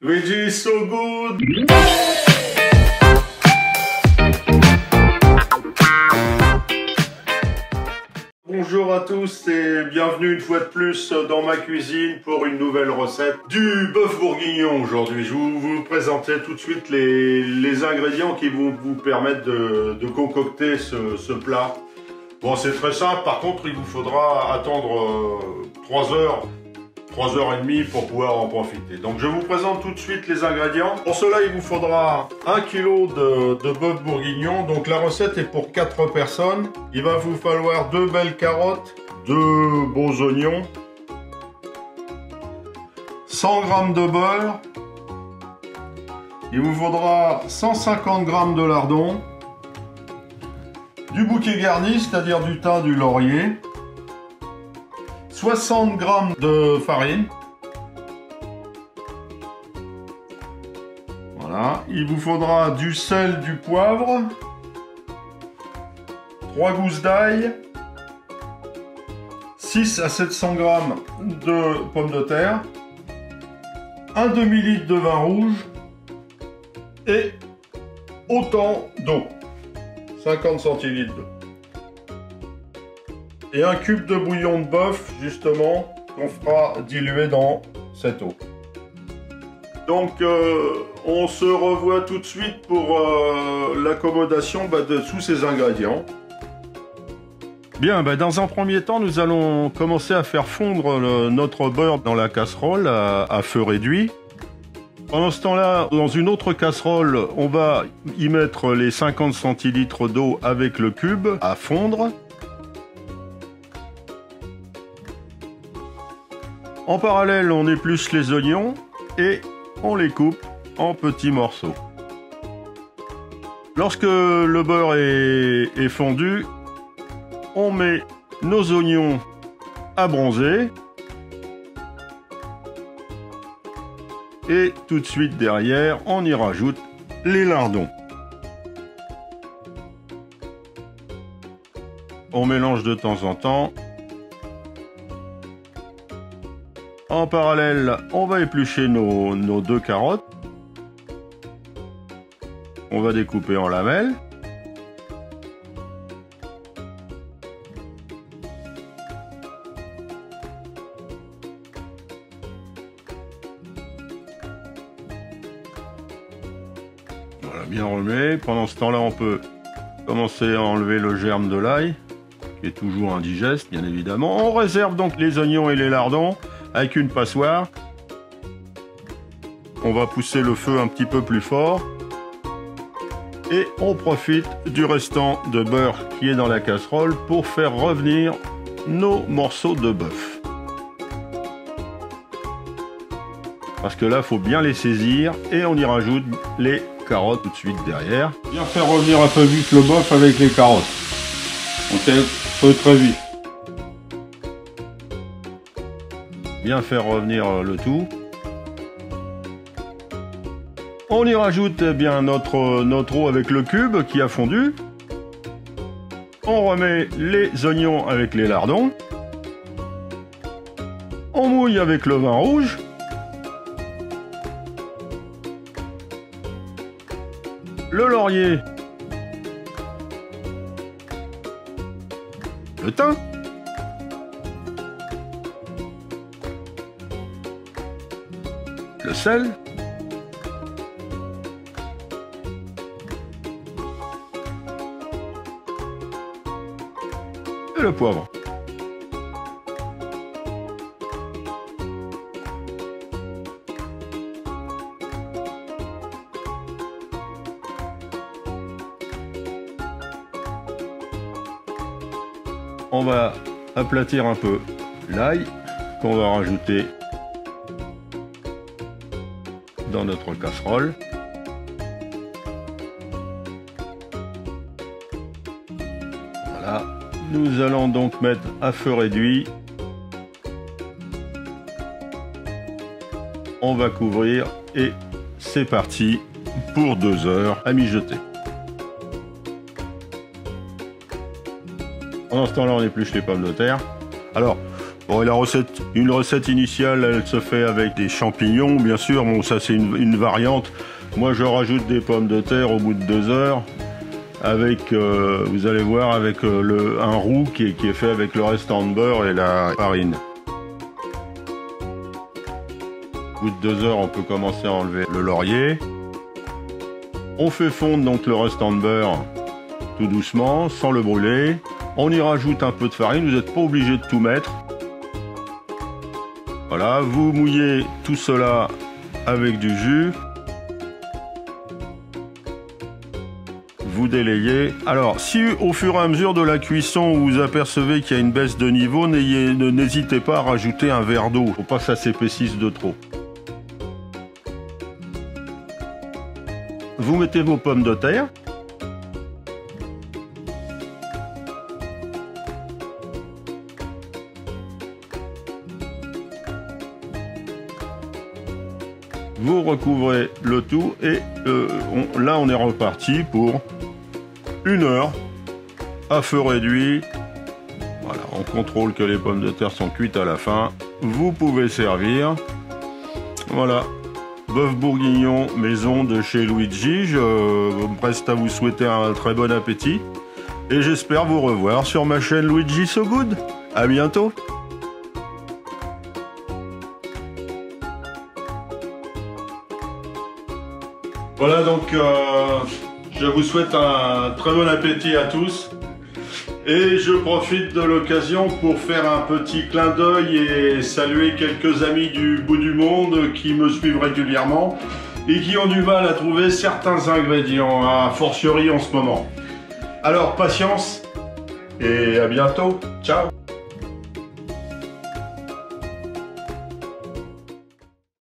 Luigi is so good. Bonjour à tous et bienvenue une fois de plus dans ma cuisine pour une nouvelle recette du bœuf bourguignon aujourd'hui. Je vais vous présenter tout de suite les ingrédients qui vont vous permettre de concocter ce plat. Bon, c'est très simple, par contre il vous faudra attendre 3 heures. 3h30 pour pouvoir en profiter. Donc je vous présente tout de suite les ingrédients. Pour cela il vous faudra 1 kg de bœuf bourguignon. Donc la recette est pour 4 personnes. Il va vous falloir 2 belles carottes, 2 beaux oignons, 100 g de beurre. Il vous faudra 150 g de lardons, du bouquet garni, c'est-à-dire du thym, du laurier, 60 g de farine. Voilà. Il vous faudra du sel, du poivre, 3 gousses d'ail, 6 à 700 g de pommes de terre, un demi-litre de vin rouge et autant d'eau, 50 centilitres d'eau. Et un cube de bouillon de bœuf, justement, qu'on fera diluer dans cette eau. Donc, on se revoit tout de suite pour l'accommodation de tous ces ingrédients. Bien, dans un premier temps, nous allons commencer à faire fondre notre beurre dans la casserole à feu réduit. Pendant ce temps-là, dans une autre casserole, on va y mettre les 50 centilitres d'eau avec le cube à fondre. En parallèle, on épluche les oignons et on les coupe en petits morceaux. Lorsque le beurre est fondu, on met nos oignons à bronzer. Et tout de suite derrière, on y rajoute les lardons. On mélange de temps en temps. En parallèle, on va éplucher nos 2 carottes. On va découper en lamelles. Voilà, bien remué. Pendant ce temps-là, on peut commencer à enlever le germe de l'ail, qui est toujours indigeste, bien évidemment. On réserve donc les oignons et les lardons avec une passoire. On va pousser le feu un petit peu plus fort et on profite du restant de beurre qui est dans la casserole pour faire revenir nos morceaux de bœuf. Parce que là, il faut bien les saisir et on y rajoute les carottes tout de suite derrière. Bien faire revenir un peu vite le bœuf avec les carottes. On fait très vite. Bien faire revenir le tout. On y rajoute bien notre eau avec le cube qui a fondu. On remet les oignons avec les lardons. On mouille avec le vin rouge. Le laurier. Le thym. Le sel, et le poivre. On va aplatir un peu l'ail qu'on va rajouter dans notre casserole. Voilà, nous allons donc mettre à feu réduit. On va couvrir et c'est parti pour 2 heures à mijoter. Pendant ce temps-là, on épluche les pommes de terre. Alors, Bon, et une recette initiale, elle se fait avec des champignons, bien sûr. Bon, ça c'est une variante. Moi, je rajoute des pommes de terre au bout de 2 heures. Avec, vous allez voir, avec un roux qui est fait avec le restant de beurre et la farine. Au bout de 2 heures, on peut commencer à enlever le laurier. On fait fondre donc le restant de beurre tout doucement, sans le brûler. On y rajoute un peu de farine, vous n'êtes pas obligé de tout mettre. Voilà, vous mouillez tout cela avec du jus. Vous délayez. Alors, si au fur et à mesure de la cuisson, vous apercevez qu'il y a une baisse de niveau, n'hésitez pas à rajouter un verre d'eau. Il ne faut pas que ça s'épaississe de trop. Vous mettez vos pommes de terre. Vous recouvrez le tout et là on est reparti pour 1 heure à feu réduit. Voilà, on contrôle que les pommes de terre sont cuites à la fin. Vous pouvez servir. Voilà, bœuf bourguignon maison de chez Luigi. Je me preste à vous souhaiter un très bon appétit et j'espère vous revoir sur ma chaîne Luigi So Good. À bientôt. Voilà, donc je vous souhaite un très bon appétit à tous et je profite de l'occasion pour faire un petit clin d'œil et saluer quelques amis du bout du monde qui me suivent régulièrement et qui ont du mal à trouver certains ingrédients, a fortiori en ce moment. Alors patience et à bientôt, ciao.